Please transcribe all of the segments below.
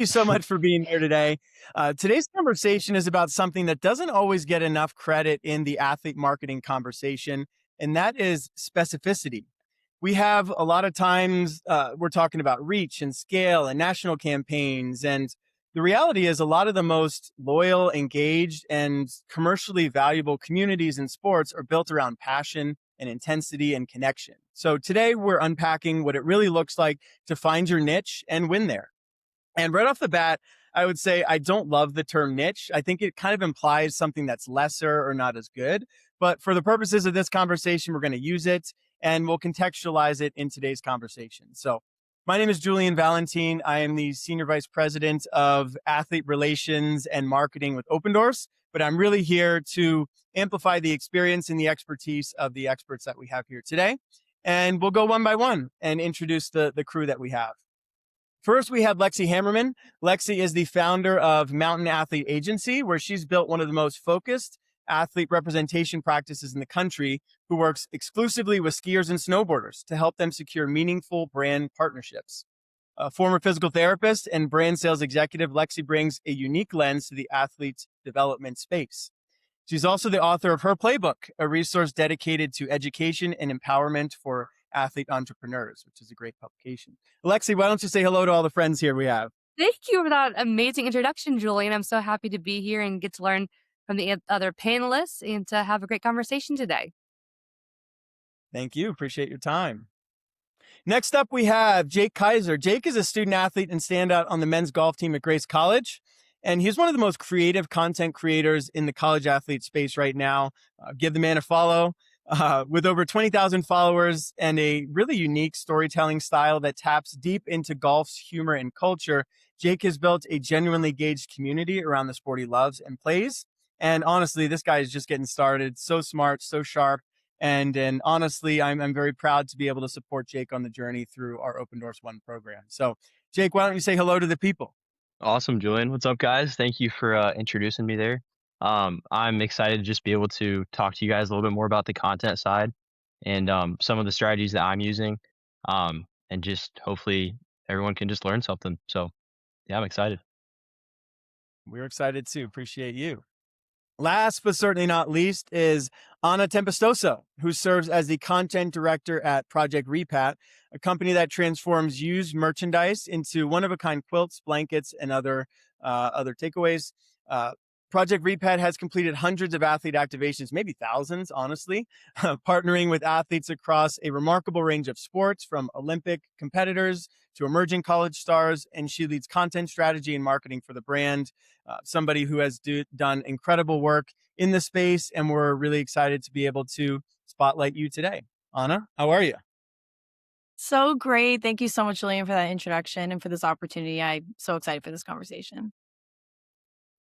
you so much for being here today. Today's conversation is about something that doesn't always get enough credit in the athlete marketing conversation, and that is specificity. We have a lot of times we're talking about reach and scale and national campaigns. And the reality is, a lot of the most loyal, engaged, and commercially valuable communities in sports are built around passion and intensity and connection. So today we're unpacking what it really looks like to find your niche and win there. And right off the bat, I would say I don't love the term niche. I think it kind of implies something that's lesser or not as good. But for the purposes of this conversation, we're going to use it and we'll contextualize it in today's conversation. So, my name is Julian Valentin. I am the Senior Vice President of Athlete Relations and Marketing with Opendorse, but I'm really here to amplify the experience and the expertise of the experts that we have here today. And we'll go one by one and introduce the crew that we have. First, we have Lexi Hammerman. Lexi is the founder of Mountain Athlete Agency, where she's built one of the most focused athlete representation practices in the country, who works exclusively with skiers and snowboarders to help them secure meaningful brand partnerships. A former physical therapist and brand sales executive, Lexi brings a unique lens to the athlete development space. She's also the author of Her Playbook, a resource dedicated to education and empowerment for athlete entrepreneurs, which is a great publication. Lexi, why don't you say hello to all the friends here we have? Thank you for that amazing introduction, Julian. I'm so happy to be here and get to learn from the other panelists and to have a great conversation today. Thank you. Appreciate your time. Next up, we have Jake Keiser. Jake is a student athlete and standout on the men's golf team at Grace College. And he's one of the most creative content creators in the college athlete space right now. Give the man a follow. With over 20,000 followers and a really unique storytelling style that taps deep into golf's humor and culture, Jake has built a genuinely engaged community around the sport he loves and plays. And honestly, this guy is just getting started. So smart, so sharp. And honestly, I'm very proud to be able to support Jake on the journey through our Opendorse One program. So, Jake, why don't you say hello to the people? Awesome, Julian. What's up, guys? Thank you for introducing me there. I'm excited to just be able to talk to you guys a little bit more about the content side and some of the strategies that I'm using, and just hopefully everyone can just learn something. So, yeah, I'm excited. We're excited too. Appreciate you. Last but certainly not least is Anna Tempestoso, who serves as the content director at Project Repat, a company that transforms used merchandise into one-of-a-kind quilts, blankets, and other takeaways. Project Repat has completed hundreds of athlete activations, maybe thousands, honestly, partnering with athletes across a remarkable range of sports, from Olympic competitors to emerging college stars. And she leads content strategy and marketing for the brand, somebody who has done incredible work in the space. And we're really excited to be able to spotlight you today. Anna, how are you? So great. Thank you so much, Julian, for that introduction and for this opportunity. I'm so excited for this conversation.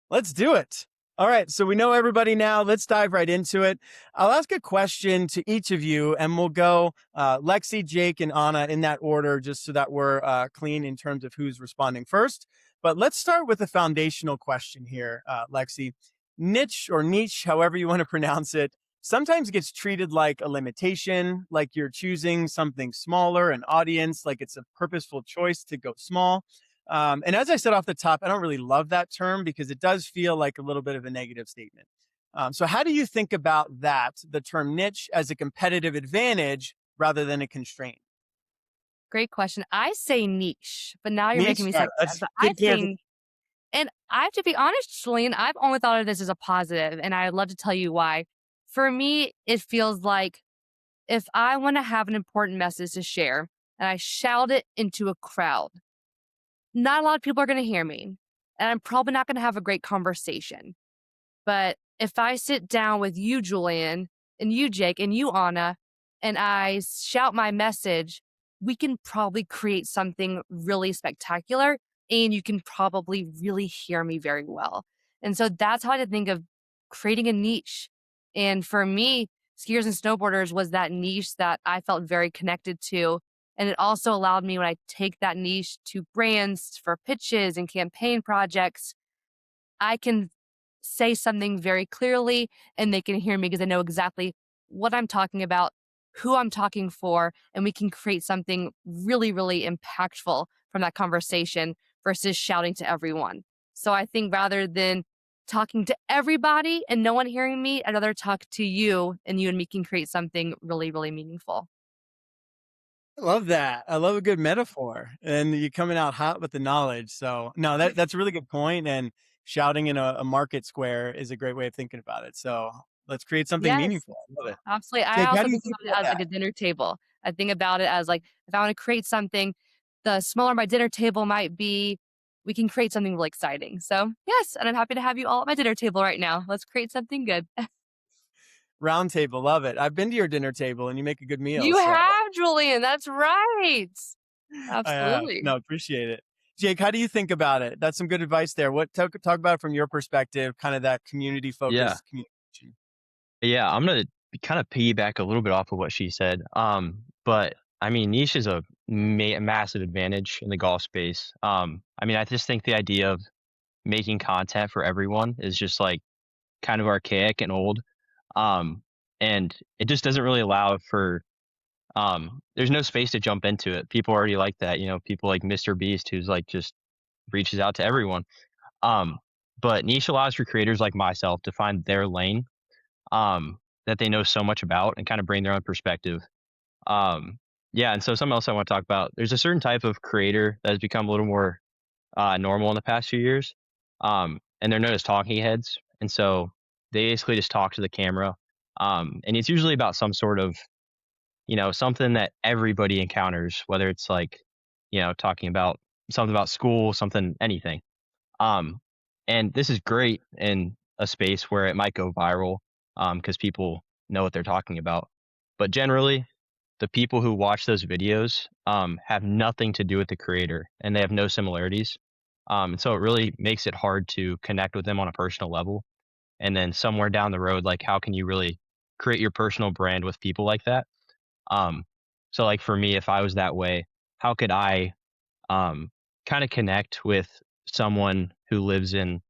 Let's do it. All right. So we know everybody now. Let's dive right into it. I'll ask a question to each of you and we'll go Lexi, Jake, and Anna in that order, just so that we're clean in terms of who's responding first. But let's start with a foundational question here, Lexi. Niche or niche, however you want to pronounce it, sometimes gets treated like a limitation, like you're choosing something smaller, an audience, like it's a purposeful choice to go small. And as I said off the top, I don't really love that term because it does feel like a little bit of a negative statement. So how do you think about that, the term niche, as a competitive advantage rather than a constraint? Great question. I say niche, but now you're Niche? making me All second right, guess. that's But I good clarity. think, and I have to be honest, Julian, I've only thought of this as a positive, and I'd love to tell you why. For me, it feels like if I want to have an important message to share and I shout it into a crowd, not a lot of people are going to hear me, and I'm probably not going to have a great conversation. But if I sit down with you, Julian, and you, Jake, and you, Anna, and I shout my message, we can probably create something really spectacular, and you can probably really hear me very well. And so that's how I think of creating a niche. And for me, skiers and snowboarders was that niche that I felt very connected to. And it also allowed me, when I take that niche to brands for pitches and campaign projects, I can say something very clearly and they can hear me because I know exactly what I'm talking about, who I'm talking for, and we can create something really, really impactful from that conversation versus shouting to everyone. So I think rather than talking to everybody and no one hearing me, I'd rather talk to you and you and me can create something really, really meaningful. I love that. I love a good metaphor, and you coming out hot with the knowledge. So no, that's a really good point. And shouting in a market square is a great way of thinking about it. So let's create something Yes, meaningful. I love it. absolutely. I Jake, how also do you think think about about it as like that? a dinner table. I think about it as like if I want to create something, the smaller my dinner table might be, we can create something really exciting. So yes, and I'm happy to have you all at my dinner table right now. Let's create something good. Round table, love it. I've been to your dinner table, and you make a good meal. You So have, Julian. That's right. I have. Absolutely. No, appreciate it. Jake, how do you think about it? That's some good advice there. What talk about it from your perspective, kind of that community Yeah. focused communication. Yeah, I'm gonna kind of piggyback a little bit off of what she said. But I mean, niche is a massive advantage in the golf space. I mean, I just think the idea of making content for everyone is just like kind of archaic and old. Um, and it just doesn't really allow for there's no space to jump into it. People already like that, people like Mr. Beast who's like just reaches out to everyone. Um, but niche allows for creators like myself to find their lane that they know so much about and kind of bring their own perspective. Um, yeah, and so something else I want to talk about. There's a certain type of creator that has become a little more normal in the past few years, and they're known as talking heads. And so they basically just talk to the camera, and it's usually about some sort of something that everybody encounters, whether it's like talking about something about school, something, anything. Um, and this is great in a space where it might go viral, because people know what they're talking about. But generally, the people who watch those videos have nothing to do with the creator, and they have no similarities. And so it really makes it hard to connect with them on a personal level. And then somewhere down the road, like how can you really create your personal brand with people like that? Um, so like for me, if I was that way, how could I um, kind of connect with someone who lives in,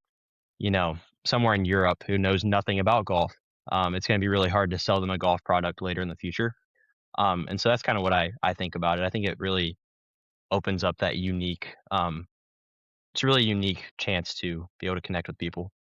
you know, somewhere in Europe who knows nothing about golf? It's going to be really hard to sell them a golf product later in the future. And so that's kind of what I think about it. I think it really opens up that it's a really unique chance to be able to connect with people.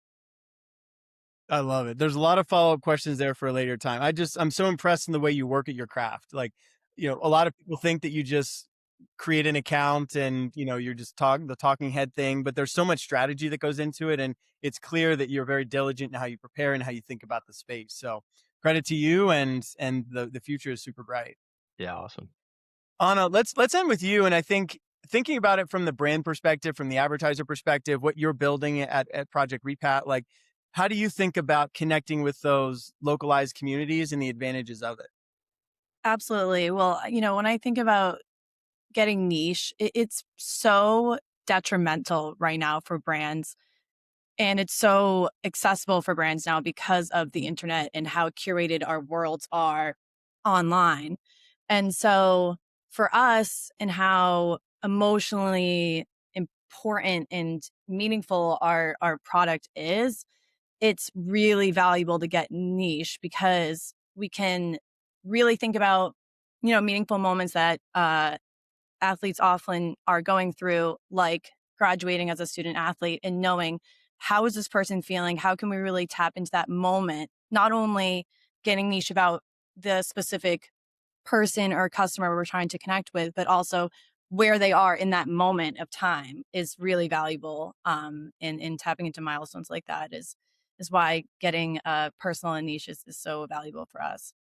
I love it. There's a lot of follow-up questions there for a later time. I'm so impressed in the way you work at your craft. Like, a lot of people think that you just create an account and, you're just the talking head thing, but there's so much strategy that goes into it. And it's clear that you're very diligent in how you prepare and how you think about the space. So credit to you, and the future is super bright. Yeah, awesome. Anna, let's end with you. And I think thinking about it from the brand perspective, from the advertiser perspective, what you're building at Project Repat, like how do you think about connecting with those localized communities and the advantages of it? Absolutely. Well, when I think about getting niche, it's so detrimental right now for brands. And it's so accessible for brands now because of the internet and how curated our worlds are online. And so for us and how emotionally important and meaningful our product is, it's really valuable to get niche because we can really think about, meaningful moments that athletes often are going through, like graduating as a student athlete and knowing how is this person feeling? How can we really tap into that moment? Not only getting niche about the specific person or customer we're trying to connect with, but also where they are in that moment of time is really valuable. In tapping into milestones like that is why getting personal and niche is so valuable for us.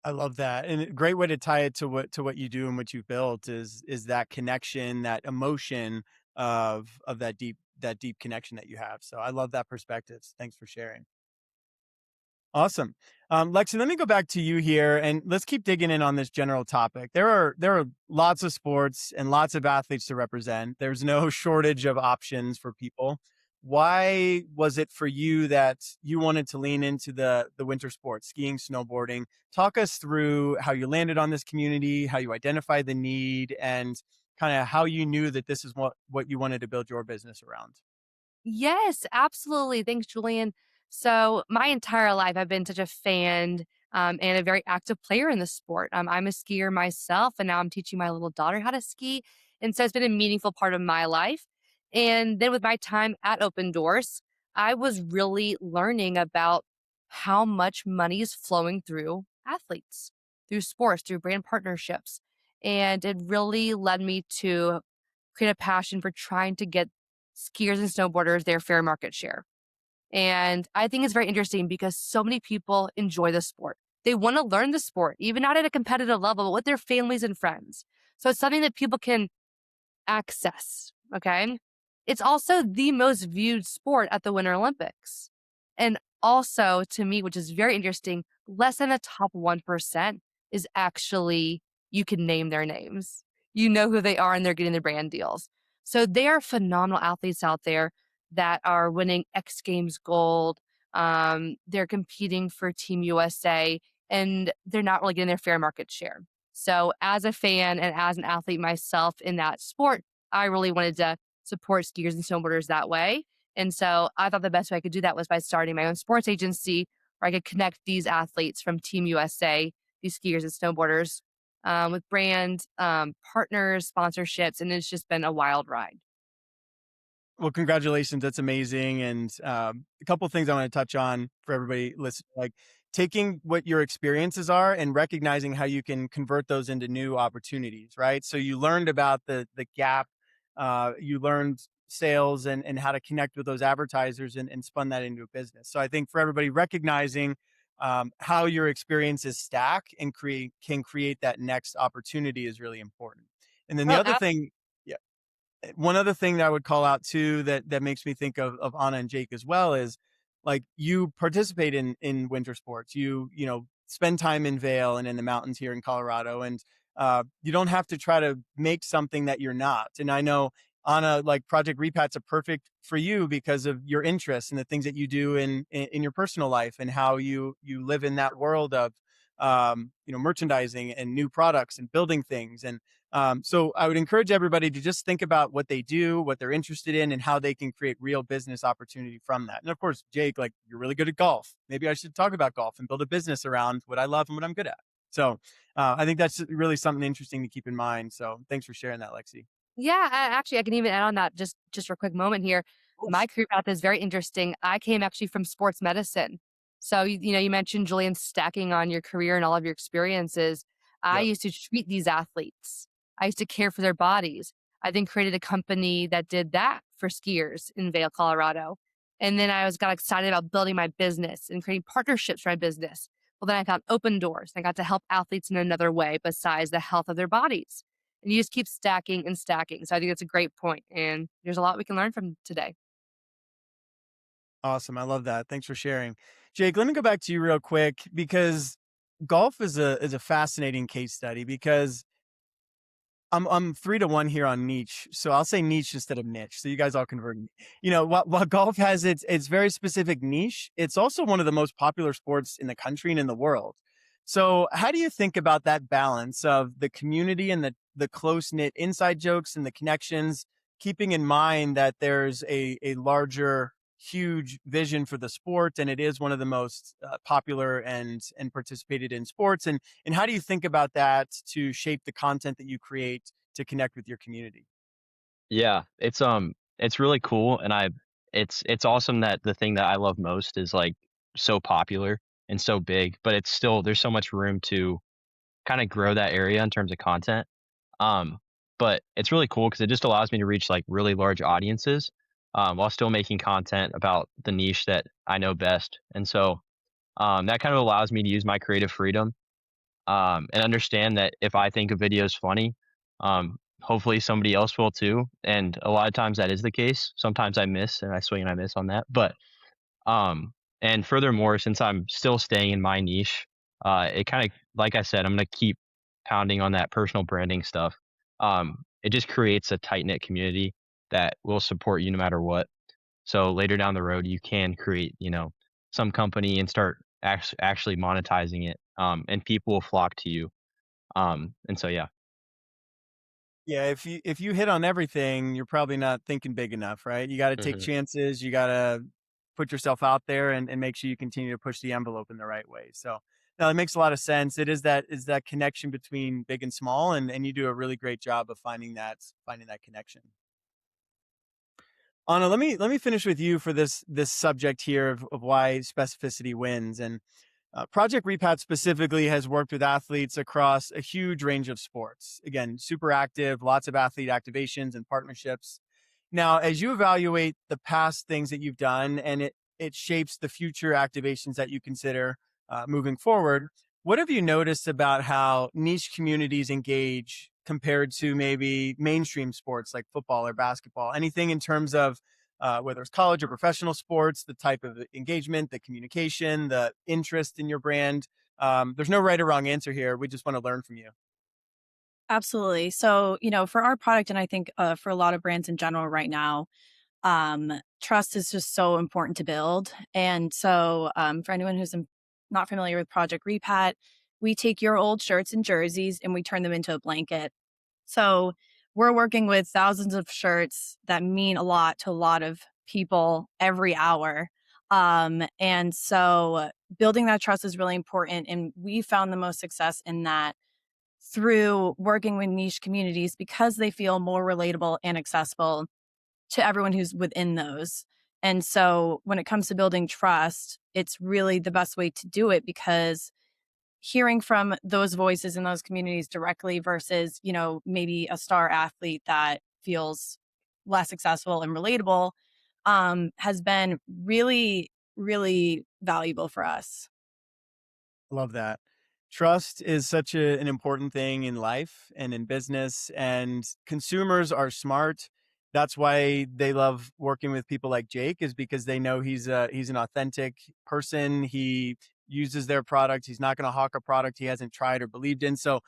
I love that. And a great way to tie it to what you do and what you've built is that connection, that emotion of that deep connection that you have. So I love that perspective. Thanks for sharing. Awesome. Lexi, let me go back to you here and let's keep digging in on this general topic. There are lots of sports and lots of athletes to represent. There's no shortage of options for people. Why was it for you that you wanted to lean into the winter sports, skiing, snowboarding? Talk us through how you landed on this community, how you identified the need, and kind of how you knew that this is what you wanted to build your business around. Yes, absolutely. Thanks, Julian. So, my entire life, I've been such a fan and a very active player in the sport. I'm a skier myself, and now I'm teaching my little daughter how to ski. And so it's been a meaningful part of my life. And then with my time at Opendorse, I was really learning about how much money is flowing through athletes, through sports, through brand partnerships. And it really led me to create a passion for trying to get skiers and snowboarders their fair market share. And I think it's very interesting because so many people enjoy the sport. They want to learn the sport, even not at a competitive level, but with their families and friends. So it's something that people can access. Okay. It's also the most viewed sport at the Winter Olympics. And also, to me, which is very interesting, less than the top 1% is actually, you can name their names. You know who they are and they're getting the brand deals. So they are phenomenal athletes out there that are winning X Games gold. They're competing for Team USA and they're not really getting their fair market share. So, as a fan and as an athlete myself in that sport, I really wanted to support skiers and snowboarders that way. And so I thought the best way I could do that was by starting my own sports agency where I could connect these athletes from Team USA, these skiers and snowboarders, with brand partners, sponsorships. And it's just been a wild ride. Well, congratulations. That's amazing. And a couple of things I want to touch on for everybody listening, like taking what your experiences are and recognizing how you can convert those into new opportunities, right? So you learned about the gap, you learned sales and how to connect with those advertisers and spun that into a business. So I think for everybody recognizing how your experiences stack and can create that next opportunity is really important. And then the Oh, other thing, yeah, one other thing that I would call out too that makes me think of Anna and Jake as well is like you participate in winter sports. You spend time in Vail and in the mountains here in Colorado, and you don't have to try to make something that you're not. And I know Anna, like Project Repat's a perfect for you because of your interests and the things that you do in your personal life and how you live in that world of merchandising and new products and building things. And so I would encourage everybody to just think about what they do, what they're interested in, and how they can create real business opportunity from that. And of course, Jake, like you're really good at golf. Maybe I should talk about golf and build a business around what I love and what I'm good at. So I think that's really something interesting to keep in mind. So thanks for sharing that, Lexi. Yeah, actually, I can even add on that just for a quick moment here. Cool. My career path is very interesting. I came actually from sports medicine. So, you mentioned, Julian, stacking on your career and all of your experiences. I Yep. used to treat these athletes. I used to care for their bodies. I then created a company that did that for skiers in Vail, Colorado. And then got excited about building my business and creating partnerships for my business. Well, then I found Opendorse. I got to help athletes in another way besides the health of their bodies. And you just keep stacking and stacking. So I think that's a great point, and there's a lot we can learn from today. Awesome. I love that. Thanks for sharing. Jake, let me go back to you real quick because golf is a fascinating case study because I'm 3-1 here on niche, so I'll say niche instead of niche. So you guys all convert me. While golf has its very specific niche, it's also one of the most popular sports in the country and in the world. So how do you think about that balance of the community and the close knit inside jokes and the connections, keeping in mind that there's a larger, huge vision for the sport, and it is one of the most popular and participated in sports, and how do you think about that to shape the content that you create to connect with your community? Yeah, it's really cool, and it's awesome that the thing that I love most is like so popular and so big, but it's still there's so much room to kind of grow that area in terms of content. Um, but it's really cool because it just allows me to reach like really large audiences, while still making content about the niche that I know best. And so that kind of allows me to use my creative freedom, and understand that if I think a video is funny, hopefully somebody else will too. And a lot of times that is the case. Sometimes I miss and I swing and I miss on that. But um, and furthermore, since I'm still staying in my niche, it kind of, like I said, I'm gonna keep pounding on that personal branding stuff. It just creates a tight knit community that will support you no matter what. So later down the road, you can create, some company and start actually monetizing it, and people will flock to you. And so yeah. Yeah, if you hit on everything, you're probably not thinking big enough, right? You got to take Hmm. chances, you got to put yourself out there and make sure you continue to push the envelope in the right way. So No, it makes a lot of sense. It is that connection between big and small, and you do a really great job of finding that connection. Anna, let me finish with you for this subject here of why specificity wins. And Project Repat specifically has worked with athletes across a huge range of sports. Again, super active, lots of athlete activations and partnerships. Now, as you evaluate the past things that you've done, and it shapes the future activations that you consider moving forward, what have you noticed about how niche communities engage compared to maybe mainstream sports like football or basketball? Anything in terms of whether it's college or professional sports, the type of engagement, the communication, the interest in your brand? There's no right or wrong answer here. We just want to learn from you. Absolutely. So, for our product, and I think for a lot of brands in general right now, trust is just so important to build. And so, for anyone who's not familiar with Project Repat, we take your old shirts and jerseys and we turn them into a blanket. So, we're working with thousands of shirts that mean a lot to a lot of people every hour. And so, building that trust is really important. And we found the most success in that through working with niche communities because they feel more relatable and accessible to everyone who's within those. And so when it comes to building trust, it's really the best way to do it because hearing from those voices in those communities directly versus, maybe a star athlete that feels less accessible and relatable has been really, really valuable for us. Love that. Trust is such an important thing in life and in business, and consumers are smart. That's why they love working with people like Jake, is because they know he's an authentic person. He uses their product. He's not going to hawk a product he hasn't tried or believed in. So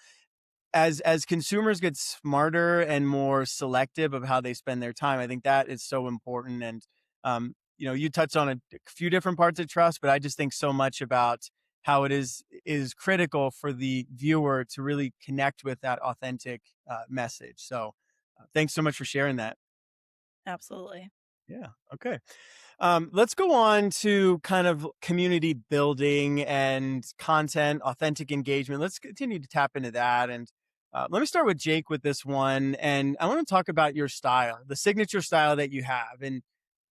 as consumers get smarter and more selective of how they spend their time, I think that is so important. And you touched on a few different parts of trust, but I just think so much about how it is critical for the viewer to really connect with that authentic message. So, thanks so much for sharing that. Absolutely. Yeah. Okay. Let's go on to kind of community building and content, authentic engagement. Let's continue to tap into that. And let me start with Jake with this one. And I want to talk about your style, the signature style that you have. And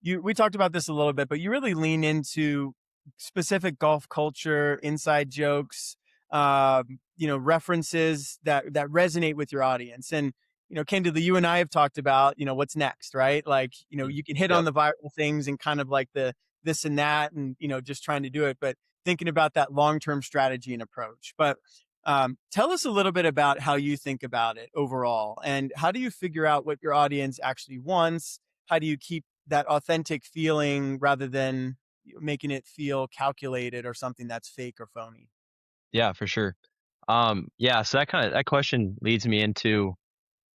we talked about this a little bit, but you really lean into specific golf culture, inside jokes, references that resonate with your audience. And candidly, you and I have talked about, what's next, right? Like, you can hit on Yep. the viral things and kind of like the this and that and, just trying to do it, but thinking about that long-term strategy and approach. But tell us a little bit about how you think about it overall, and how do you figure out what your audience actually wants? How do you keep that authentic feeling rather than making it feel calculated or something that's fake or phony? Yeah, for sure. Yeah, so that question leads me into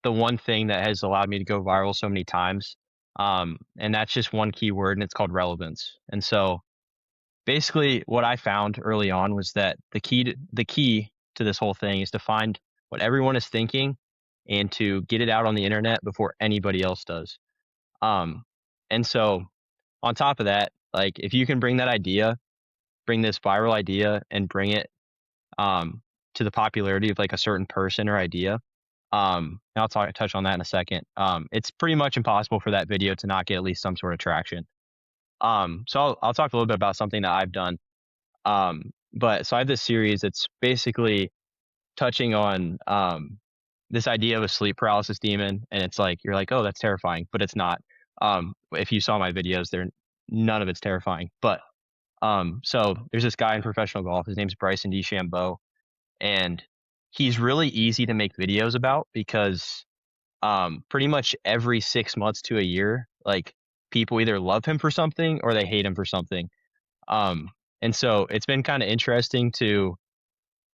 the one thing that has allowed me to go viral so many times. And that's just one key word, and it's called relevance. And so basically what I found early on was that the key to this whole thing is to find what everyone is thinking and to get it out on the internet before anybody else does. Um, and so on top of that, like if you can bring this viral idea and bring it um, to the popularity of like a certain person or idea. And I'll touch on that in a second. It's pretty much impossible for that video to not get at least some sort of traction. So I'll talk a little bit about something that I've done. But so I have this series that's basically touching on this idea of a sleep paralysis demon, and it's like you're like, oh, that's terrifying, but it's not. If you saw my videos, they're none of it's terrifying. But so there's this guy in professional golf. His name's Bryson DeChambeau, and he's really easy to make videos about because pretty much every 6 months to a year, like people either love him for something or they hate him for something. Um, and so it's been kind of interesting to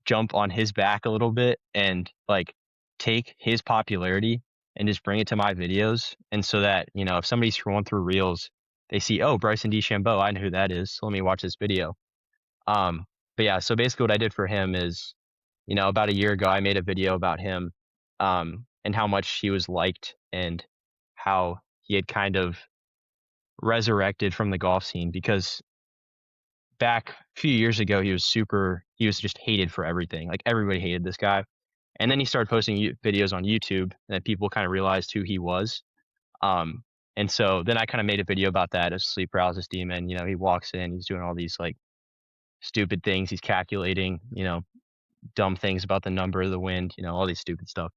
jump on his back a little bit and like take his popularity and just bring it to my videos. And so that, if somebody's scrolling through reels, they see, oh, Bryson DeChambeau, I know who that is. So let me watch this video. Um, but yeah, so basically what I did for him is, about a year ago, I made a video about him, and how much he was liked and how he had kind of resurrected from the golf scene because back a few years ago, he was just hated for everything. Like everybody hated this guy. And then he started posting videos on YouTube, and then people kind of realized who he was. Um, and so then I kind of made a video about that, a sleep paralysis demon. You know, he walks in, he's doing all these like stupid things. He's calculating, dumb things about the number of the wind, all these stupid stuff.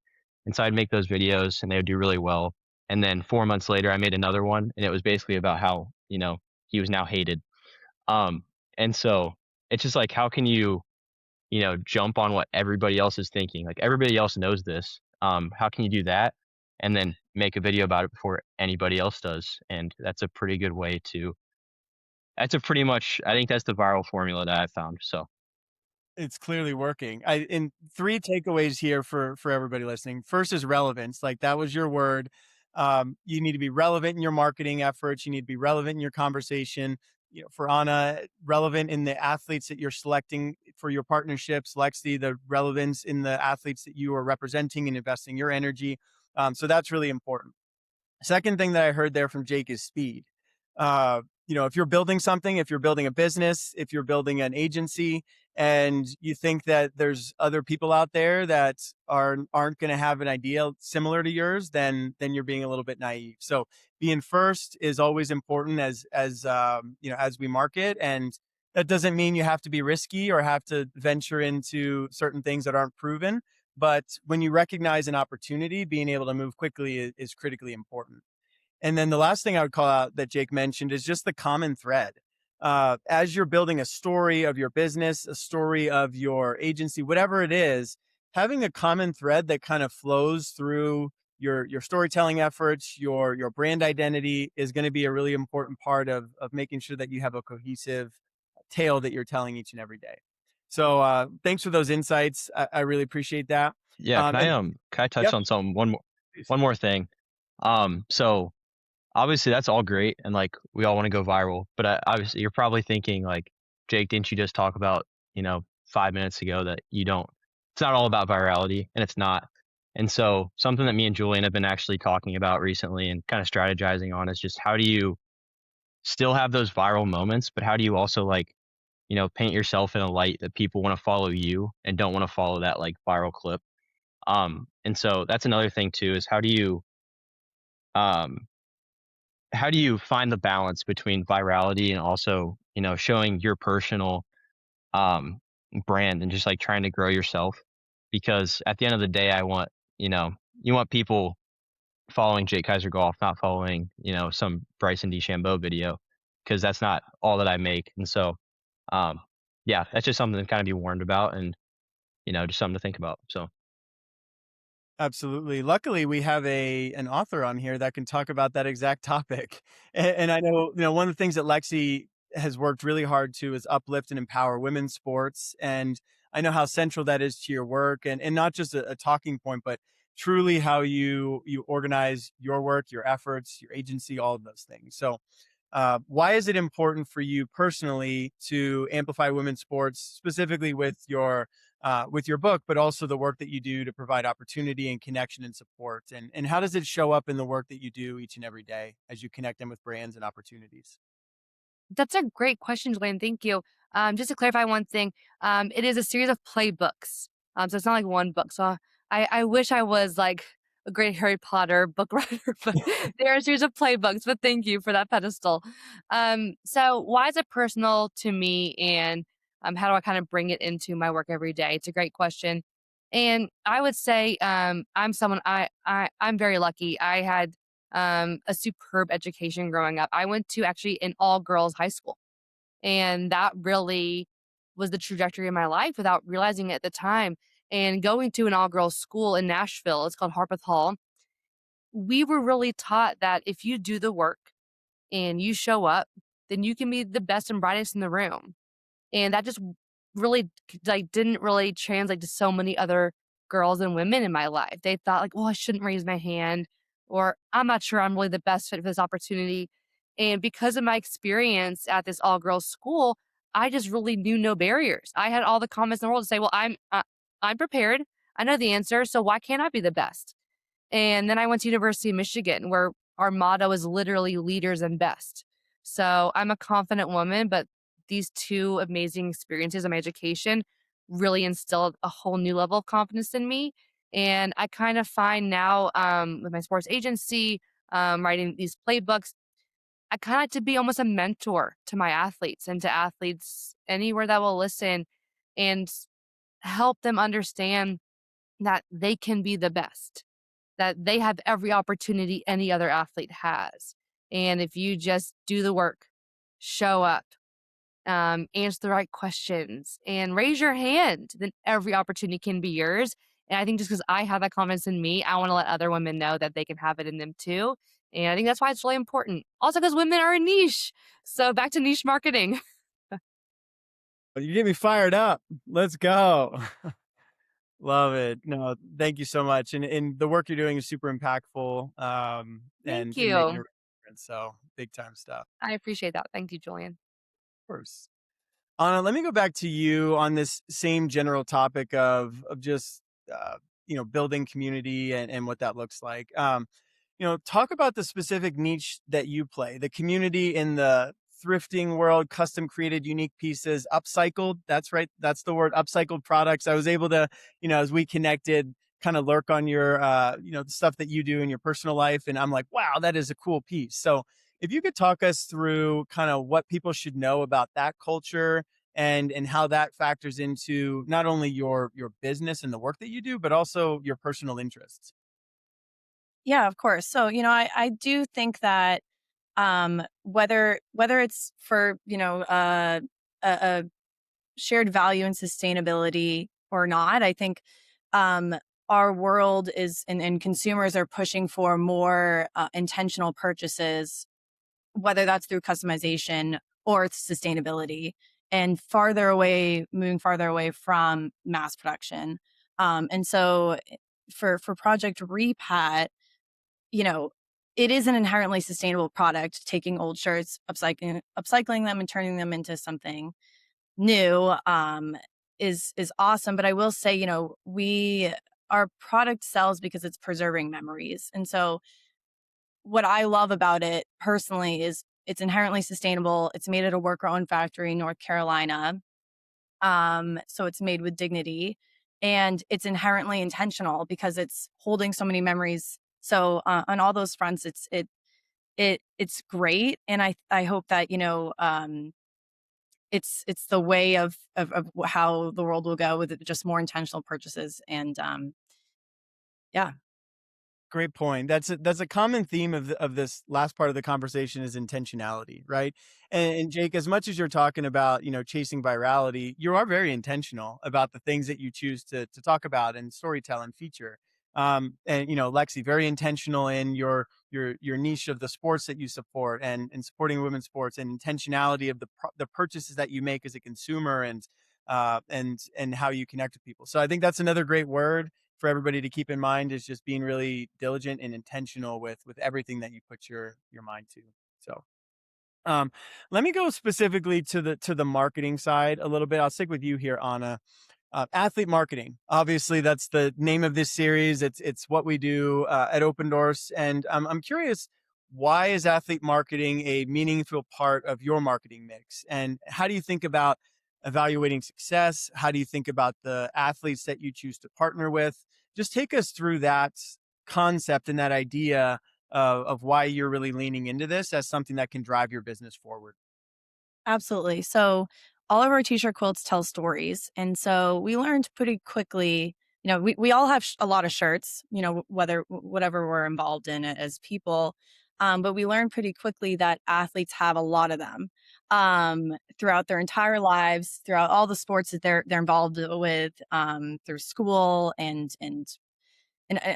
And so I'd make those videos and they would do really well. And then 4 months later, I made another one and it was basically about how, he was now hated. Um, and so it's just like, how can you, jump on what everybody else is thinking? Like everybody else knows this. How can you do that? And then make a video about it before anybody else does. And that's a pretty good way to, I think that's the viral formula that I found. So It's clearly working. And three takeaways here for everybody listening. First is relevance. Like that was your word. You need to be relevant in your marketing efforts. You need to be relevant in your conversation. For Anna, relevant in the athletes that you're selecting for your partnerships. Lexi, the relevance in the athletes that you are representing and investing your energy. So that's really important. Second thing that I heard there from Jake is speed. If you're building something, if you're building a business, if you're building an agency, and you think that there's other people out there that aren't going to have an idea similar to yours, then you're being a little bit naive. So being first is always important as we market, and that doesn't mean you have to be risky or have to venture into certain things that aren't proven. But when you recognize an opportunity, being able to move quickly is critically important. And then the last thing I would call out that Jake mentioned is just the common thread. As you're building a story of your business, a story of your agency, whatever it is, having a common thread that kind of flows through your storytelling efforts, your brand identity is going to be a really important part of making sure that you have a cohesive tale that you're telling each and every day. So thanks for those insights. I really appreciate that. yeah, And can I touch yep, on something please. one more thing? So obviously that's all great and like we all want to go viral, but obviously you're probably thinking like, Jake, didn't you just talk about, 5 minutes ago that it's not all about virality, and it's not. And so something that me and Julian have been actually talking about recently and kind of strategizing on is just how do you still have those viral moments, but how do you also like, paint yourself in a light that people want to follow you and don't want to follow that like viral clip. And so that's another thing too, is um how do you find the balance between virality and also, showing your personal um brand and just like trying to grow yourself? Because at the end of the day, you know, you want people following Jake Keiser golf, not following, some Bryson DeChambeau video, because that's not all that I make. And so um yeah, that's just something to kind of be warned about and, just something to think about. So Absolutely. Luckily, we have an author on here that can talk about that exact topic. And I know, one of the things that Lexi has worked really hard to is uplift and empower women's sports. And I know how central that is to your work, and not just a talking point, but truly how you organize your work, your efforts, your agency, all of those things. So why is it important for you personally to amplify women's sports, specifically with your book, but also the work that you do to provide opportunity and connection and support? And how does it show up in the work that you do each and every day as you connect them with brands and opportunities? That's a great question, Julian. Thank you. Just to clarify one thing, it is a series of playbooks. So it's not like one book. So I wish I was like a great Harry Potter book writer, but there are a series of playbooks. But thank you for that pedestal. So why is it personal to me, and how do I kind of bring it into my work every day? It's a great question, and I would say I'm someone I'm very lucky. I had a superb education growing up. I went to actually an all girls high school. And that really was the trajectory of my life without realizing it at the time. And going to an all girls school in Nashville, it's called Harpeth Hall. We were really taught that if you do the work and you show up, then you can be the best and brightest in the room. And that just really like didn't really translate to so many other girls and women in my life. They thought like, "Oh, I shouldn't raise my hand," or "I'm not sure I'm really the best fit for this opportunity." And because of my experience at this all girls school, I just really knew no barriers. I had all the comments in the world to say, "Well, I'm prepared. I know the answer, so why can't I be the best?" And then I went to University of Michigan, where our motto is literally leaders and best. So I'm a confident woman, but these two amazing experiences in my education really instilled a whole new level of confidence in me. And I kind of find now with my sports agency, writing these playbooks, I kind of like to be almost a mentor to my athletes and to athletes anywhere that will listen and help them understand that they can be the best, that they have every opportunity any other athlete has. And if you just do the work, show up, answer the right questions, and raise your hand, then every opportunity can be yours. And I think just because I have that confidence in me, I want to let other women know that they can have it in them too. And I think that's why it's really important. Also, because women are a niche. So back to niche marketing. You get me fired up. Let's go. Love it. No, thank you so much. And the work you're doing is super impactful, Thank and making a you. real difference. So big time stuff. I appreciate that. Thank you, Julian. Of course. Anna, let me go back to you on this same general topic of just building community and what that looks like. Talk about the specific niche that you play, the community in the thrifting world, custom created unique pieces, upcycled. That's right. That's the word, upcycled products. I was able to, as we connected, kind of lurk on your, the stuff that you do in your personal life. And I'm like, wow, that is a cool piece. So if you could talk us through kind of what people should know about that culture and how that factors into not only your business and the work that you do, but also your personal interests. Yeah, of course. So, I do think that whether it's for, a shared value and sustainability or not, I think um, our world is and consumers are pushing for more intentional purchases, whether that's through customization or sustainability, and moving farther away from mass production. And so for Project Repat, you know, it is an inherently sustainable product, taking old shirts, upcycling them and turning them into something new, is awesome. But I will say, our product sells because it's preserving memories. And so what I love about it personally is it's inherently sustainable. It's made at a worker owned factory in North Carolina. So it's made with dignity, and it's inherently intentional because it's holding so many memories. So on all those fronts, it's great. And I hope that, it's the way of how the world will go with just more intentional purchases. And yeah. Great point. That's a common theme of this last part of the conversation is intentionality, right? And Jake, as much as you're talking about chasing virality, you are very intentional about the things that you choose to talk about and storytell and feature. And Lexi, very intentional in your niche of the sports that you support and supporting women's sports and intentionality of the purchases that you make as a consumer and how you connect with people. So I think that's another great word for everybody to keep in mind is just being really diligent and intentional with everything that you put your mind to. So um, let me go specifically to the marketing side a little bit. I'll stick with you here, Anna. Athlete marketing. Obviously, that's the name of this series. It's what we do at Opendorse, and I'm curious, why is athlete marketing a meaningful part of your marketing mix, and how do you think about evaluating success? How do you think about the athletes that you choose to partner with? Just take us through that concept and that idea of why you're really leaning into this as something that can drive your business forward. Absolutely. So all of our t-shirt quilts tell stories. And so we learned pretty quickly, we all have a lot of shirts, whatever we're involved in as people. But we learned pretty quickly that athletes have a lot of them throughout their entire lives, throughout all the sports that they're involved with, through school and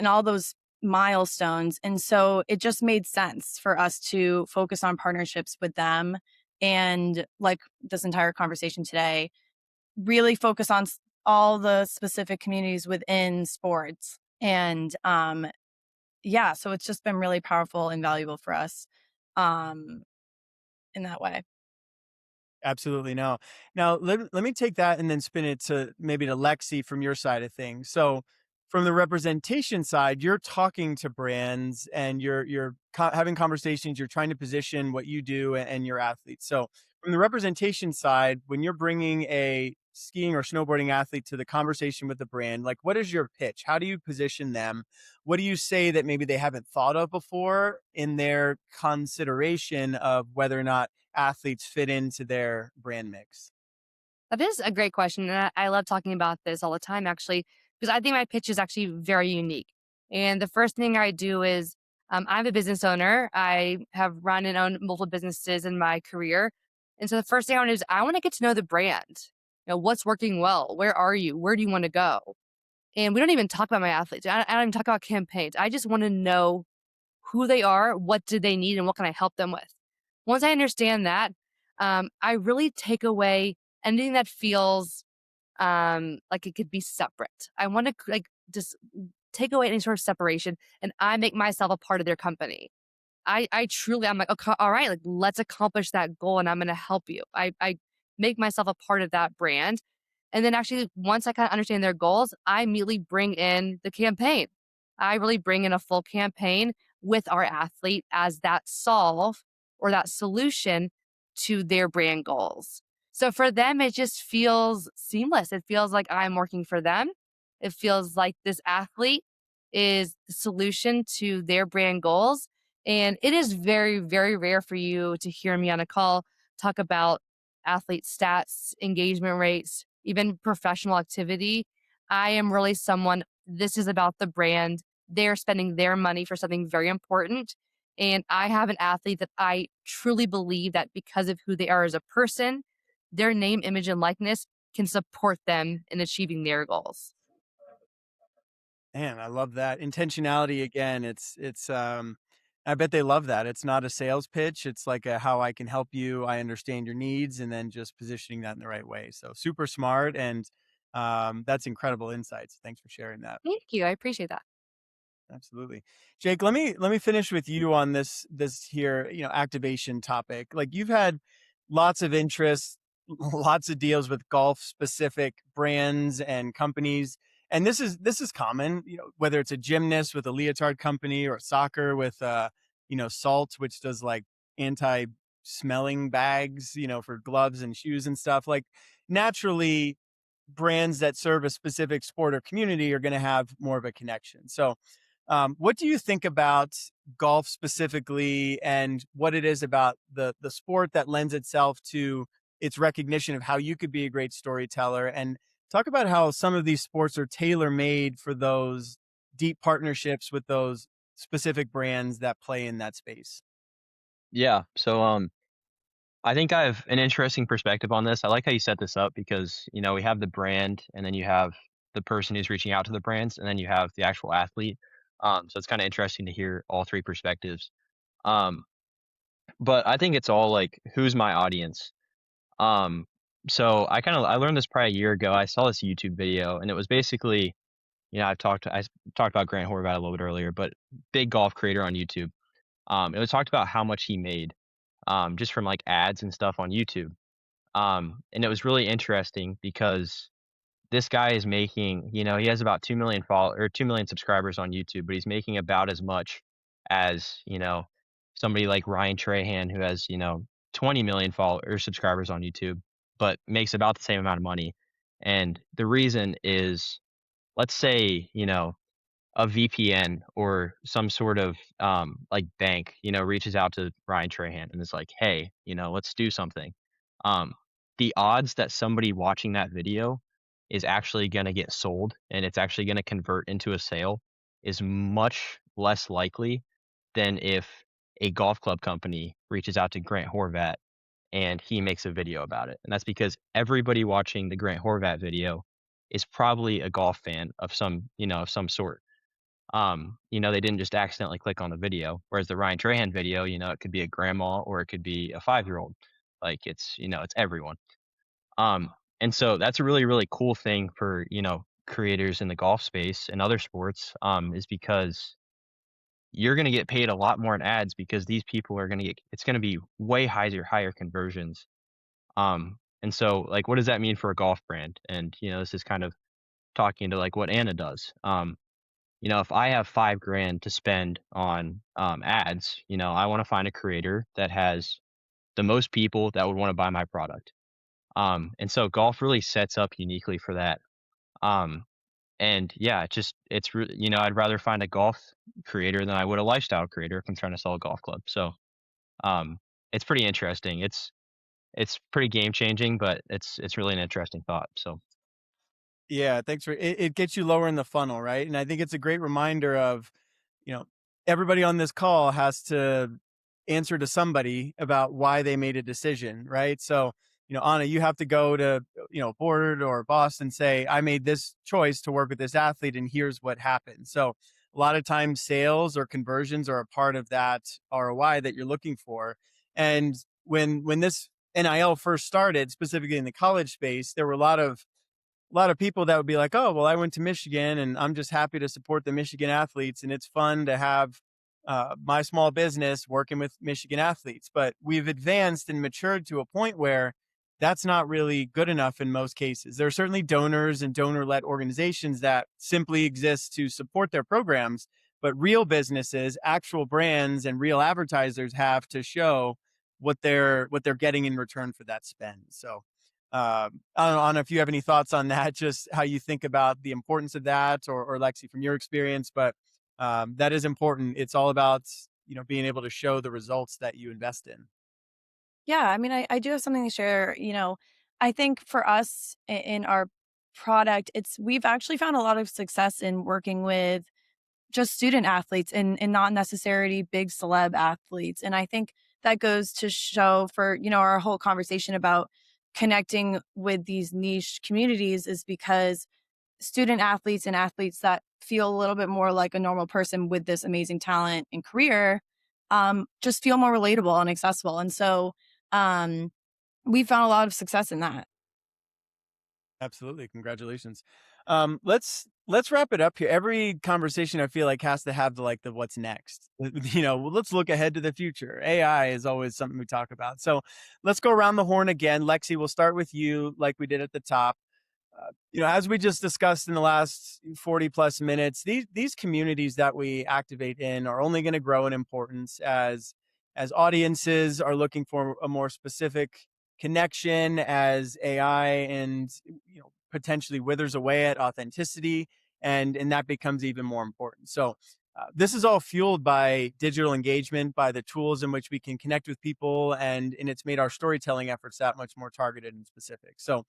all those milestones. And so it just made sense for us to focus on partnerships with them. And like this entire conversation today, really focus on all the specific communities within sports. And yeah, so it's just been really powerful and valuable for us um, in that way. Absolutely. No. Now, let me take that and then spin it to maybe to Lexi from your side of things. So, from the representation side, you're talking to brands and you're having conversations. You're trying to position what you do and your athletes. So from the representation side, when you're bringing a skiing or snowboarding athlete to the conversation with the brand, like what is your pitch? How do you position them? What do you say that maybe they haven't thought of before in their consideration of whether or not athletes fit into their brand mix? That is a great question. And I love talking about this all the time, actually, because I think my pitch is actually very unique. And the first thing I do is I'm a business owner. I have run and owned multiple businesses in my career. And so the first thing I want to do is I want to get to know the brand. What's working well? Where are you? Where do you want to go? And we don't even talk about my athletes. I don't even talk about campaigns. I just want to know who they are, what do they need, and what can I help them with. Once I understand that, I really take away anything that feels like it could be separate. I want to like just take away any sort of separation, and I make myself a part of their company. I truly, I'm like, okay, all right, like let's accomplish that goal, and I'm going to help you. I make myself a part of that brand, and then actually, once I kind of understand their goals, I immediately bring in the campaign. I really bring in a full campaign with our athlete as that solve or that solution to their brand goals. So for them, it just feels seamless. It feels like I'm working for them. It feels like this athlete is the solution to their brand goals. And it is very, very rare for you to hear me on a call talk about athlete stats, engagement rates, even professional activity. I am really someone, this is about the brand. They're spending their money for something very important. And I have an athlete that I truly believe that because of who they are as a person, their name, image, and likeness can support them in achieving their goals. Man, I love that intentionality again. I bet they love that. It's not a sales pitch. It's like a how I can help you. I understand your needs, and then just positioning that in the right way. So super smart, and that's incredible insights. Thanks for sharing that. Thank you. I appreciate that. Absolutely. Jake, let me finish with you on this here, activation topic. Like you've had lots of interest, lots of deals with golf specific brands and companies. And this is common, whether it's a gymnast with a leotard company or soccer with Salt, which does like anti smelling bags, for gloves and shoes and stuff. Like naturally brands that serve a specific sport or community are going to have more of a connection. So what do you think about golf specifically, and what it is about the sport that lends itself to its recognition of how you could be a great storyteller? And talk about how some of these sports are tailor made for those deep partnerships with those specific brands that play in that space. Yeah. So I think I have an interesting perspective on this. I like how you set this up because, we have the brand and then you have the person who's reaching out to the brands and then you have the actual athlete. So it's kind of interesting to hear all three perspectives. Um, but I think it's all like, who's my audience? Um, so I learned this probably a year ago. I saw this YouTube video and it was basically, I talked about Grant Horvat a little bit earlier, but big golf creator on YouTube. It was talked about how much he made just from like ads and stuff on YouTube. And it was really interesting because this guy is making, he has about 2 million follow or 2 million subscribers on YouTube, but he's making about as much as, somebody like Ryan Trahan who has, 20 million follow or subscribers on YouTube, but makes about the same amount of money. And the reason is, let's say, a VPN or some sort of like bank, reaches out to Ryan Trahan and is like, "Hey, let's do something." Um, the odds that somebody watching that video is actually going to get sold and it's actually going to convert into a sale is much less likely than if a golf club company reaches out to Grant Horvat and he makes a video about it. And that's because everybody watching the Grant Horvat video is probably a golf fan of some sort. They didn't just accidentally click on the video. Whereas the Ryan Trahan video, it could be a grandma or it could be a 5-year-old. Like it's everyone. Um, and so that's a really, really cool thing for, creators in the golf space and other sports, is because you're gonna get paid a lot more in ads because these people are gonna get it's gonna be way higher conversions. And so like what does that mean for a golf brand? And this is kind of talking to like what Anna does. if I have 5 grand to spend on ads, I want to find a creator that has the most people that would want to buy my product. And so golf really sets up uniquely for that. Um, and yeah, it's really, I'd rather find a golf creator than I would a lifestyle creator if I'm trying to sell a golf club. So um, it's pretty interesting. It's pretty game changing, but it's really an interesting thought. So Yeah, thanks for it. It gets you lower in the funnel, right? And I think it's a great reminder of, you know, everybody on this call has to answer to somebody about why they made a decision, right? So, Anna, you have to go to, board or boss and say, I made this choice to work with this athlete and here's what happened. So, a lot of times sales or conversions are a part of that ROI that you're looking for. And when this NIL first started, specifically in the college space, there were a lot of people that would be like, oh, well, I went to Michigan and I'm just happy to support the Michigan athletes. And it's fun to have my small business working with Michigan athletes. But we've advanced and matured to a point where that's not really good enough in most cases. There are certainly donors and donor led organizations that simply exist to support their programs. But real businesses, actual brands, and real advertisers have to show what they're getting in return for that spend. So I don't know if you have any thoughts on that, just how you think about the importance of that, or Lexi, from your experience, but that is important. It's all about, being able to show the results that you invest in. Yeah, I mean, I do have something to share. I think for us in our product, we've actually found a lot of success in working with just student athletes and not necessarily big celeb athletes. And I think that goes to show for, our whole conversation about connecting with these niche communities is because student athletes and athletes that feel a little bit more like a normal person with this amazing talent and career just feel more relatable and accessible. And so um, we found a lot of success in that. Absolutely. Congratulations. Let's wrap it up here. Every conversation I feel like has to have the what's next. Well, let's look ahead to the future. AI is always something we talk about. So let's go around the horn again. Lexi, we'll start with you like we did at the top. As we just discussed in the last 40 plus minutes, these communities that we activate in are only going to grow in importance as audiences are looking for a more specific connection, as AI and potentially withers away at authenticity, and that becomes even more important. So this is all fueled by digital engagement, by the tools in which we can connect with people, and it's made our storytelling efforts that much more targeted and specific. So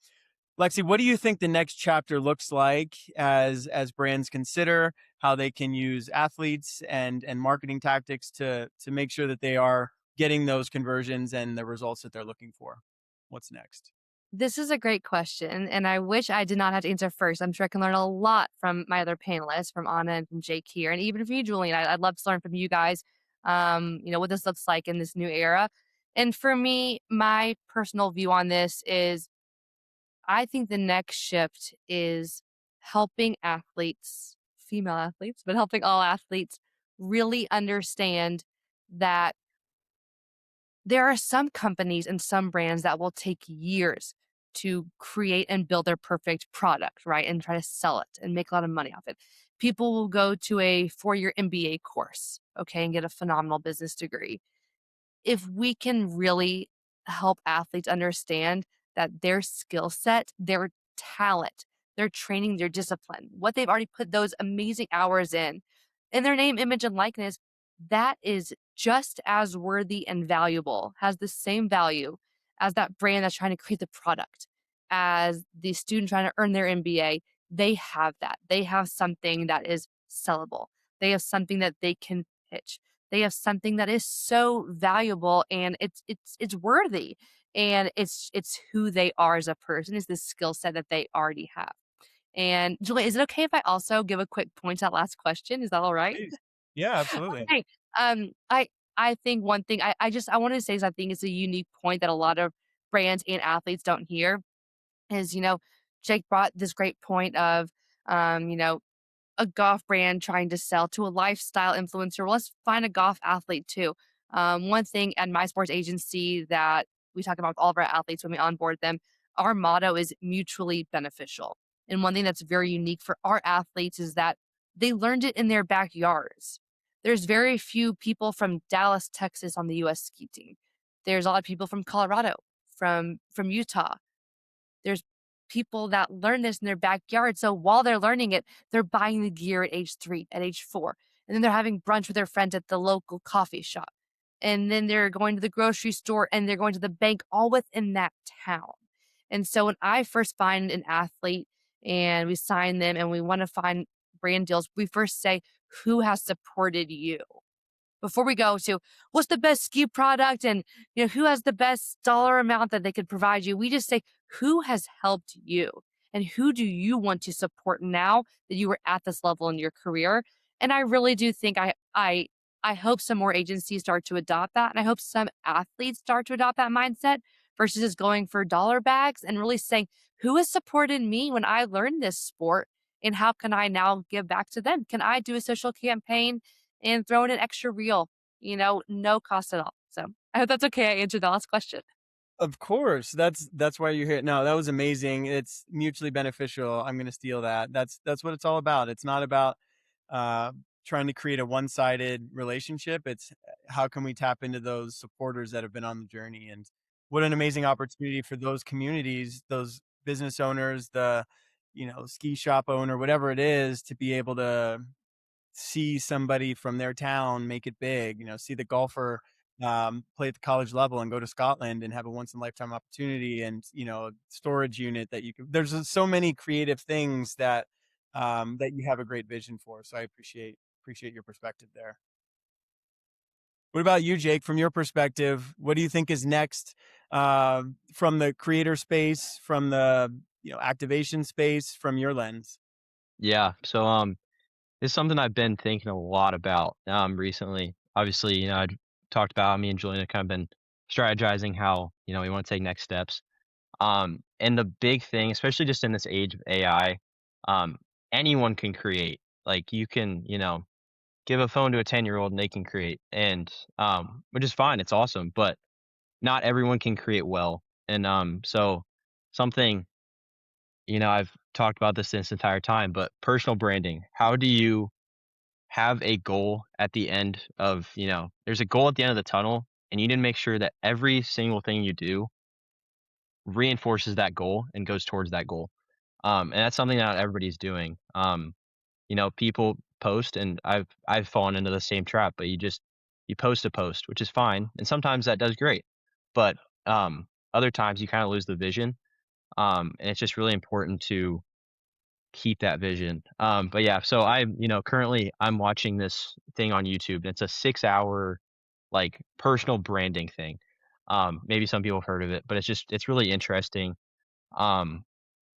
Lexi, what do you think the next chapter looks like as brands consider how they can use athletes and marketing tactics to make sure that they are getting those conversions and the results that they're looking for? What's next? This is a great question, and I wish I did not have to answer first. I'm sure I can learn a lot from my other panelists, from Anna and from Jake here, and even from you, Julian. I'd love to learn from you guys, what this looks like in this new era. And for me, my personal view on this is I think the next shift is helping athletes, female athletes, but helping all athletes really understand that there are some companies and some brands that will take years to create and build their perfect product, right? And try to sell it and make a lot of money off it. People will go to a 4-year MBA course, okay, and get a phenomenal business degree. If we can really help athletes understand that their skill set, their talent, their training, their discipline, what they've already put those amazing hours in their name, image, and likeness, that is just as worthy and valuable, has the same value as that brand that's trying to create the product, as the student trying to earn their MBA. They have that. They have something that is sellable. They have something that they can pitch. They have something that is so valuable and it's worthy. And it's who they are as a person, is the skill set that they already have. And Julie, is it okay if I also give a quick point to that last question? Is that all right? Please. Yeah, absolutely. Okay. I think one thing I wanted to say is I think it's a unique point that a lot of brands and athletes don't hear is, Jake brought this great point of, a golf brand trying to sell to a lifestyle influencer. Well, let's find a golf athlete too. One thing at my sports agency that we talk about with all of our athletes when we onboard them, our motto is mutually beneficial. And one thing that's very unique for our athletes is that they learned it in their backyards. There's very few people from Dallas, Texas on the US ski team. There's a lot of people from Colorado, from Utah. There's people that learn this in their backyard. So while they're learning it, they're buying the gear at age 3, at age 4. And then they're having brunch with their friends at the local coffee shop. And then they're going to the grocery store and they're going to the bank all within that town. And so when I first find an athlete and we sign them and we want to find brand deals, we first say, who has supported you? Before we go to what's the best ski product and who has the best dollar amount that they could provide you, we just say who has helped you and who do you want to support now that you were at this level in your career. And I really do think I hope some more agencies start to adopt that, and I hope some athletes start to adopt that mindset versus just going for dollar bags and really saying who has supported me when I learned this sport and how can I now give back to them? Can I do a social campaign and throw in an extra reel, no cost at all. So I hope that's okay. I answered the last question. Of course, that's why you're here. No, that was amazing. It's mutually beneficial. I'm going to steal that. That's what it's all about. It's not about uh, trying to create a one-sided relationship. It's how can we tap into those supporters that have been on the journey, and what an amazing opportunity for those communities, those business owners, the ski shop owner, whatever it is, to be able to see somebody from their town make it big, see the golfer play at the college level and go to Scotland and have a once in a lifetime opportunity, and storage unit that you can, there's so many creative things that that you have a great vision for. So I appreciate your perspective there. What about you, Jake? From your perspective, what do you think is next from the creator space, from the activation space, from your lens? Yeah. So it's something I've been thinking a lot about recently. Obviously, I talked about me and Julian have kind of been strategizing how, we want to take next steps. And the big thing, especially just in this age of AI, um, anyone can create. Like you can, give a phone to a 10-year-old and they can create. And which is fine, it's awesome, but not everyone can create well. And so something, I've talked about this entire time, but personal branding. How do you have a goal at the end of, there's a goal at the end of the tunnel, and you need to make sure that every single thing you do reinforces that goal and goes towards that goal. And that's something that not everybody's doing. People post, and I've fallen into the same trap, but you post a post, which is fine, and sometimes that does great, but other times you kind of lose the vision. And it's just really important to keep that vision. But yeah, so currently I'm watching this thing on YouTube, and it's a 6-hour like personal branding thing. Maybe some people have heard of it, but it's really interesting. Um,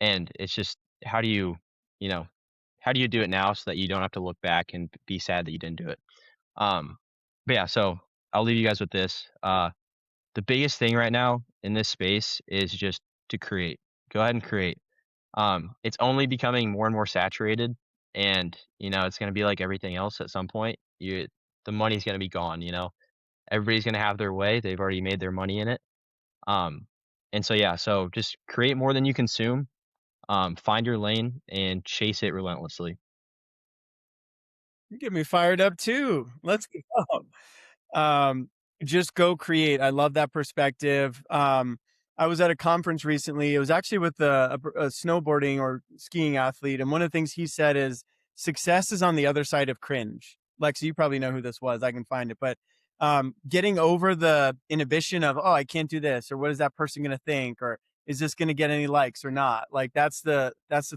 and it's just how do you know, how do you do it now so that you don't have to look back and be sad that you didn't do it? Um, but yeah, so I'll leave you guys with this. The biggest thing right now in this space is just to create. Go ahead and create. It's only becoming more and more saturated, and it's going to be like everything else at some point. The money's going to be gone. Everybody's going to have their way. They've already made their money in it. Um, and so yeah, so just create more than you consume. Find your lane and chase it relentlessly. You get me fired up too. Let's go. Um, just go create. I love that perspective. I was at a conference recently. It was actually with a snowboarding or skiing athlete, and one of the things he said is success is on the other side of cringe. Lexi, you probably know who this was. I can find it, but getting over the inhibition of, oh, I can't do this, or what is that person going to think, or is this going to get any likes or not? Like that's the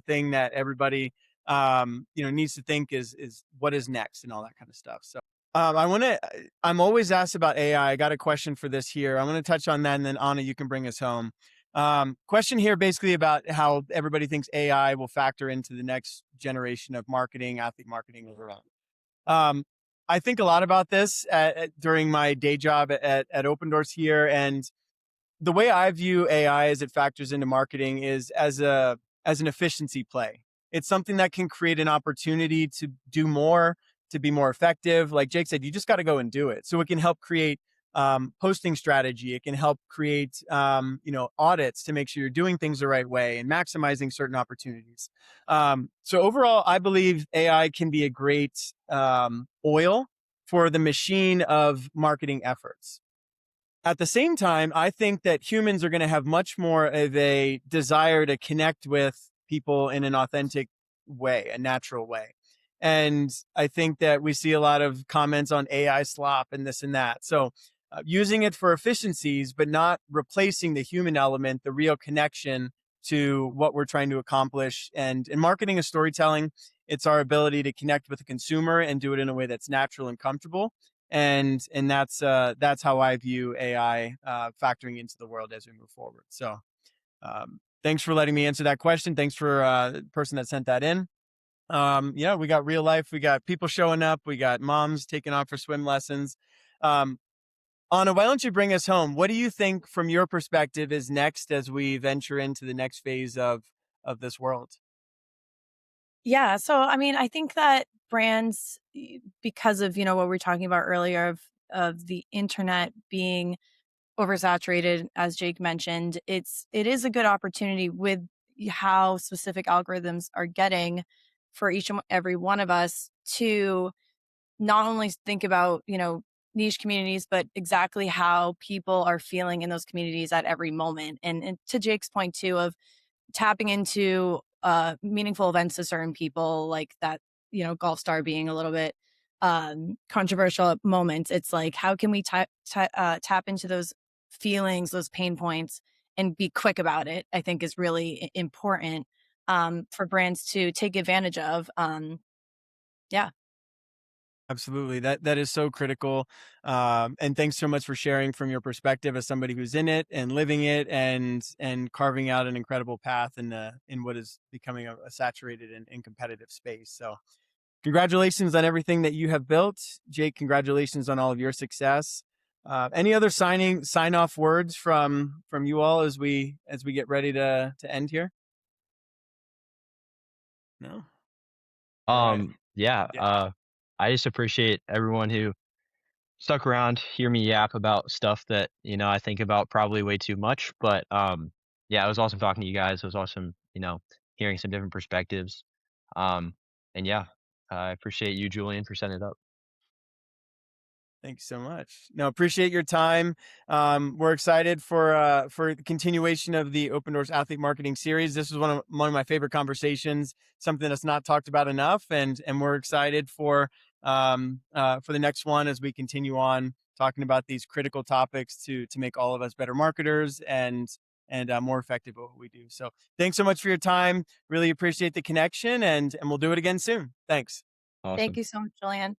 thing that everybody needs to think is what is next and all that kind of stuff. So I'm always asked about AI. I got a question for this here. I'm going to touch on that, and then Anna, you can bring us home. Question here basically about how everybody thinks AI will factor into the next generation of marketing, athlete marketing overall. I think a lot about this during my day job at Opendorse here, and the way I view AI as it factors into marketing is as an efficiency play. It's something that can create an opportunity to do more, to be more effective. Like Jake said, you just got to go and do it. So it can help create posting strategy. It can help create, audits to make sure you're doing things the right way and maximizing certain opportunities. So overall, I believe AI can be a great oil for the machine of marketing efforts. At the same time, I think that humans are going to have much more of a desire to connect with people in an authentic way, a natural way. And I think that we see a lot of comments on AI slop and this and that. So, using it for efficiencies, but not replacing the human element, the real connection to what we're trying to accomplish. And in marketing and storytelling, it's our ability to connect with the consumer and do it in a way that's natural and comfortable, and that's how I view AI factoring into the world as we move forward. So, thanks for letting me answer that question. Thanks for the person that sent that in. Yeah, we got real life. We got people showing up. We got moms taking off for swim lessons. Um, Anna, why don't you bring us home? What do you think, from your perspective, is next as we venture into the next phase of this world? Yeah. So, I mean, I think that brands, because of, what we were talking about earlier of the internet being oversaturated, as Jake mentioned, it is a good opportunity with how specific algorithms are getting for each and every one of us to not only think about, niche communities, but exactly how people are feeling in those communities at every moment. And to Jake's point too, of tapping into meaningful events to certain people, like that, golf star being a little bit controversial at moments. It's like, how can we tap into those feelings, those pain points, and be quick about it? I think is really important for brands to take advantage of. Yeah. Absolutely. That is so critical. And thanks so much for sharing from your perspective as somebody who's in it and living it, and carving out an incredible path in what is becoming a saturated and competitive space. So congratulations on everything that you have built. Jake, congratulations on all of your success. Any other sign off words from you all as we get ready to end here? No. All right. Yeah, I just appreciate everyone who stuck around, hear me yap about stuff that, I think about probably way too much. But yeah, it was awesome talking to you guys. It was awesome, hearing some different perspectives. Um, and yeah, I appreciate you, Julian, for setting it up. Thanks so much. No, appreciate your time. We're excited for the continuation of the Opendorse Athlete Marketing Series. This was one of my favorite conversations, something that's not talked about enough, and we're excited for the next one as we continue on talking about these critical topics to make all of us better marketers and more effective at what we do. So thanks so much for your time. Really appreciate the connection, and we'll do it again soon. Thanks. Thank Awesome. you so much, Julian.